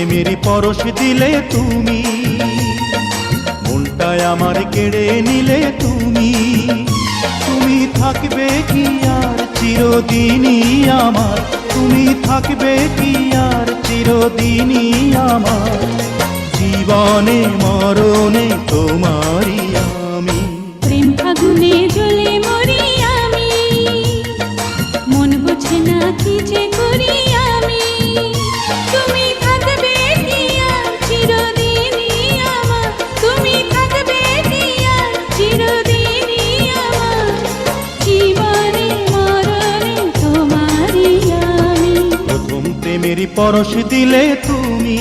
প্রেমের পরশ দিলে তুমি, মনটায় আমার কেড়ে নিলে তুমি। তুমি থাকবে কি আর চিরদিনই আমার, তুমি থাকবে কি আর চিরদিনই আমার, জীবনে মরণে তোমারই আমি। প্রেম ফাগুনে জ্বলে মরি আমি, মন বুঝে না কি যে করি আমি। তুমি থাকবে কি আর চিরদিনই আমার, তুমি থাকবে কি আর চিরদিনই আমার, জীবনে মরণে তোমারই আমি। প্রথম প্রেমের পরশ দিলে তুমি।